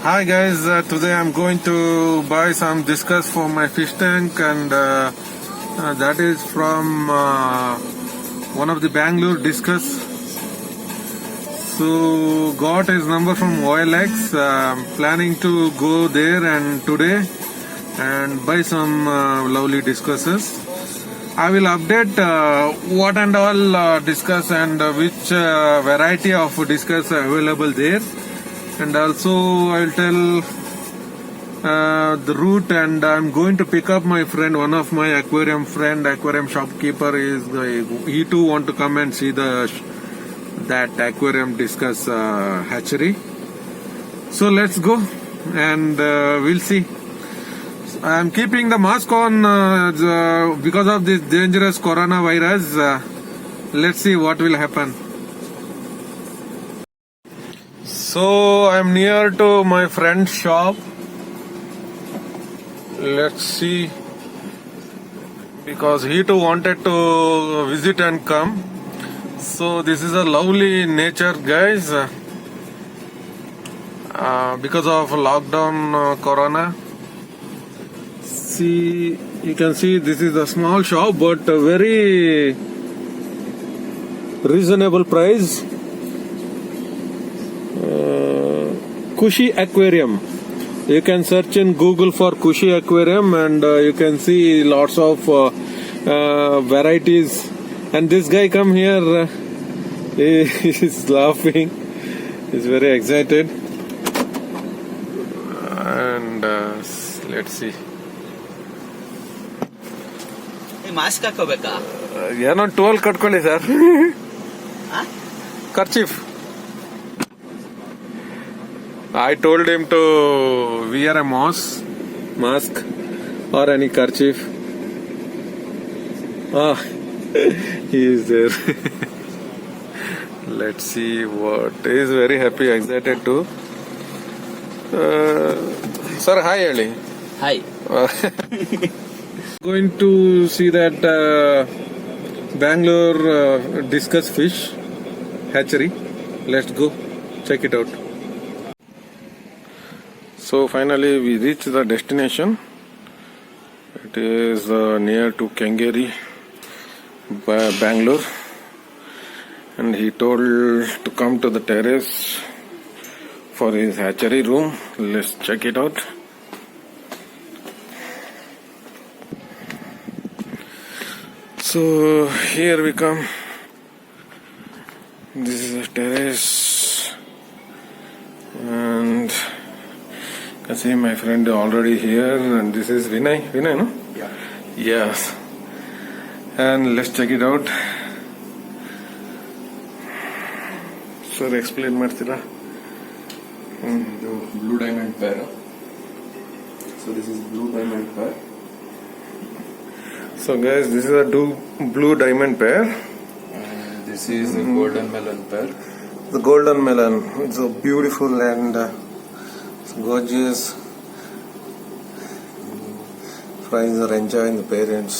Hi guys, today I'm going to buy some discus for my fish tank, and that is from one of the Bangalore discus. So got his number from OLX. Planning to go there and today and buy some lovely discuses. I will update what and all discuss and which variety of discuss available there, and also I'll tell the route, and I'm going to pick up my friend, one of my aquarium shopkeeper he too want to come and see that aquarium discuss hatchery. So let's go and we'll see. I'm keeping the mask on because of this dangerous coronavirus. Let's see what will happen. So I'm near to my friend's shop. Let's see, because he too wanted to visit and come. So this is a lovely nature, guys, because of lockdown corona. See, you can see this is a small shop, but a very reasonable price. Kushi Aquarium. You can search in Google for Kushi Aquarium, and you can see lots of varieties. And this guy come here, he is laughing. He's very excited. And let's see. Mask ಹಾಕೋಬೇಕಾ? ಏನೋ towel ಕಟ್ಕೊಳ್ಳಿ sir. Kerchief. I told him to wear a mask or any kerchief. He is there. Let's see what. He is very happy, excited too. Sir, hi Ali. Hi. Going to see that Bangalore discus fish hatchery. Let's go check it out. So finally we reached the destination. It is near to Kengeri, Bangalore, and he told to come to the terrace for his hatchery room. Let's check it out. So here we come. This is a terrace, and you can see my friend already here, and this is Vinay, no? Yeah. Yes. And let's check it out. Sir, explain ಮಾಡ್ತೀರಾ? ಇದು blue diamond pair. So this is blue diamond pair. So guys, this is a blue diamond pair. And this is a golden melon pair. The golden melon. It's so beautiful and it's gorgeous. Fries are enjoying the parents.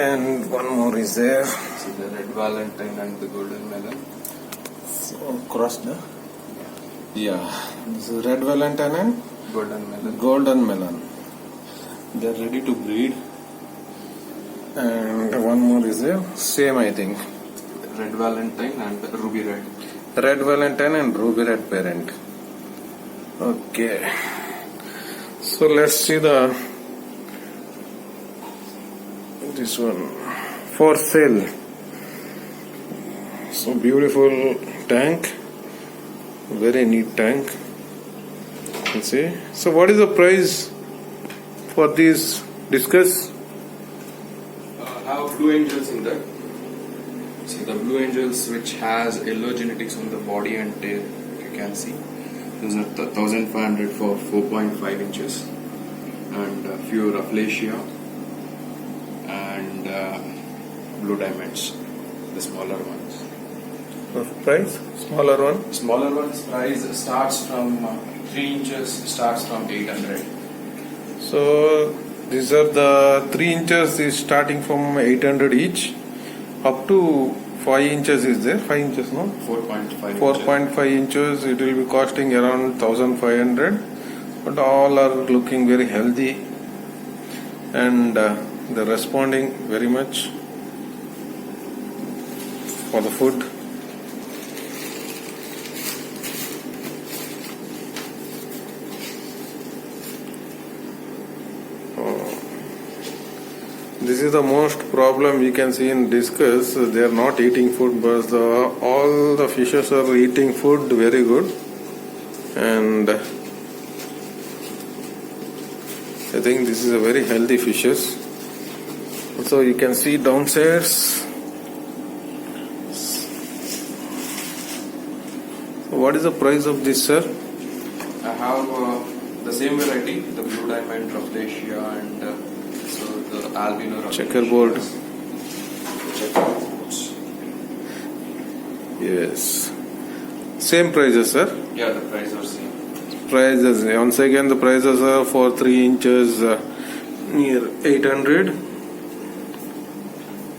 And one more is there. This is the red valentine and the golden melon. So crossed, no? Yeah. This is red valentine and golden melon. They are ready to breed. And one more is there. Same, I think. Red valentine and ruby red. Red valentine and ruby red parent. Okay. So let's see this one for sale. So beautiful tank, very neat tank. You see. So what is the price for these discus? Have blue angels in that. See the blue angels which has yellow genetics on the body and tail. You can see. Those are 1,500 for 4.5 inches, and a few Rafflesia and blue diamonds, the smaller ones. Price? Smaller one? Smaller ones price starts from 3 inches, starts from 800. So these are the 3 inches is starting from 800 each up to 5 inches is there. 5 inches, no? 4.5 4.5 inches. It will be costing around 1,500. But all are looking very healthy, and they're responding very much for the food. This is the most problem we can see in discus. They are not eating food, but all the fishes are eating food very good, and I think this is a very healthy fishes. So you can see downstairs. So what is the price of this, sir? I have the same variety, the blue diamond Rafflesia and so the albino Rafflesia. Checkerboard. Checkerboards. Yes. Same prices, sir. Yeah, the price are same. Prices. Once again, the prices are for 3 inches near 800,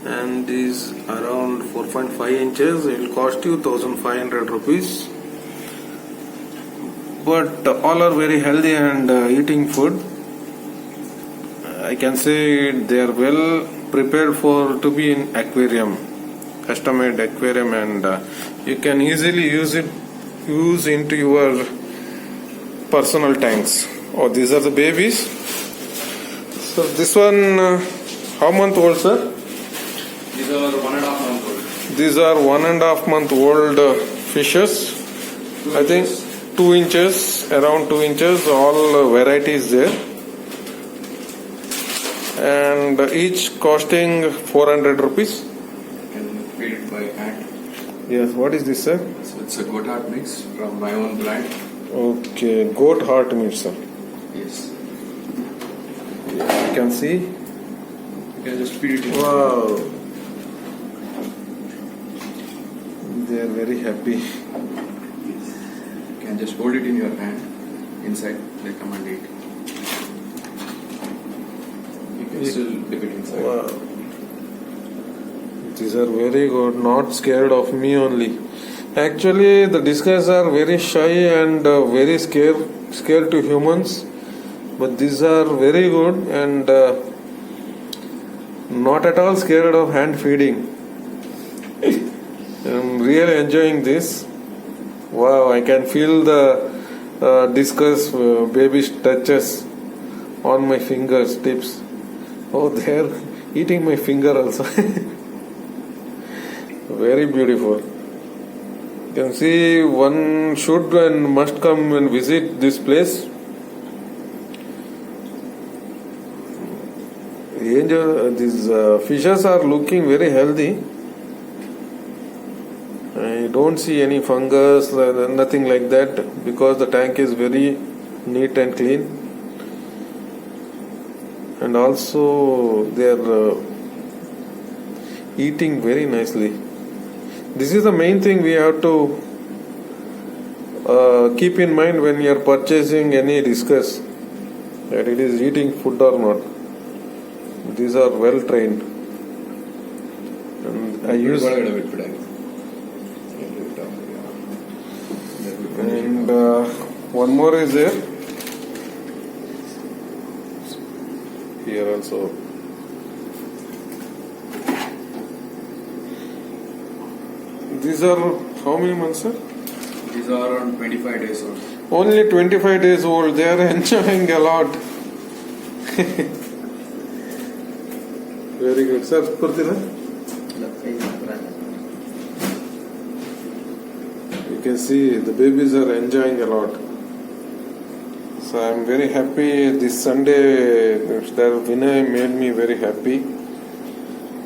and these around 4.5 inches. It will cost you 1,500 rupees. But all are very healthy and eating food. I can say they are well prepared for to be in aquarium, custom-made aquarium, and you can easily use into your personal tanks. Oh, these are the babies. So this one, how month old, sir? These are 1.5 months old. These are 1.5 month old fishes. I think 2 inches, around 2 inches. All varieties there, and each costing 400 rupees. You can feed it by hand. Yes. What is this, sir? So it's a goat heart mix from my own brand. Okay, goat heart meat, sir. Yes. You can see. You can just feed it in. Wow. They are very happy. You can just hold it in your hand. Inside, they come and eat. You can still dip it inside. Wow. These are very good. Not scared of me only. Actually, the discus are very shy and very scared to humans. But these are very good and not at all scared of hand feeding. I'm really enjoying this. Wow, I can feel the discus baby touches on my fingers tips. Oh, they are eating my finger also. Very beautiful. You can see one should and must come and visit this place. These fishes are looking very healthy. I don't see any fungus, nothing like that, because the tank is very neat and clean. And also they are eating very nicely. This is the main thing we have to keep in mind when you are purchasing any discus, that it is eating food or not. These are well trained. And I use. And one more is there. Here also. These are how many months, sir? These are around 25 days old. Only 25 days old. They are enjoying a lot. Very good, sir. Kurtila? You can see the babies are enjoying a lot. So I am very happy. This Sunday, Mr. Vinay made me very happy.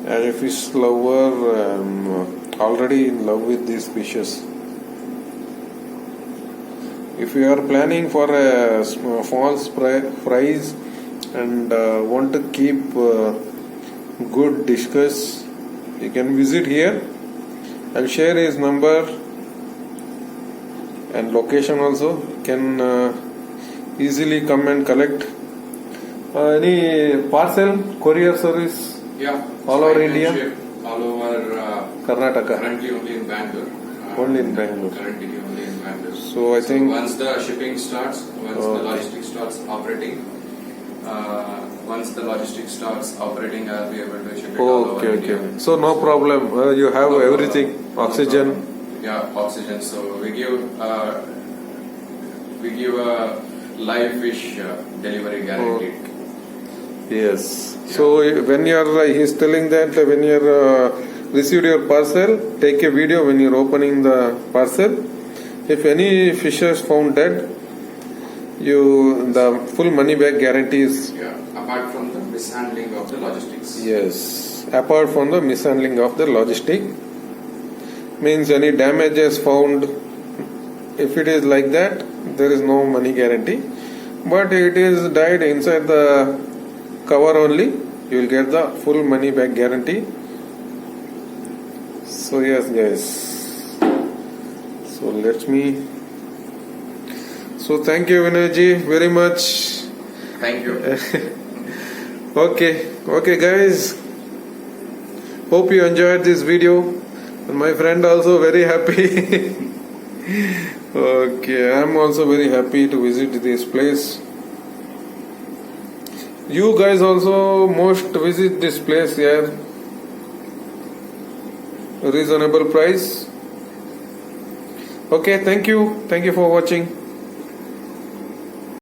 As a fish lover, I am already in love with these fishes. If you are planning for a small price and want to keep good discus, you can visit here. I'll share his number and location also. You can easily come and collect. Any parcel courier service? Yeah. All over India? Ship all all over Karnataka. currently only in Bangalore. Only in Bangalore. Currently only in Bangalore. So I think once the shipping starts, once the Okay. logistics starts operating, I'll be able to ship it all over okay, India. okay. So no problem. You have No problem. everything, No oxygen. problem. Yeah, oxygen. So we give a live fish delivery guarantee. Yes. So when you're, he's telling that when you're received your parcel, take a video when you're opening the parcel. If any fish is found dead, the full money back guarantee is. Yeah, apart from the mishandling of the logistics. Yes, apart from the mishandling of the logistic, means any damages found, if it is like that, there is no money guarantee. But it is died inside the cover only, you will get the full money back guarantee. So yes guys, so let me. So thank you Vinayji very much. Thank you. Okay guys, hope you enjoyed this video, and my friend also very happy. Okay, I'm also very happy to visit this place. You guys also must visit this place here. Reasonable price. Okay, thank you for watching.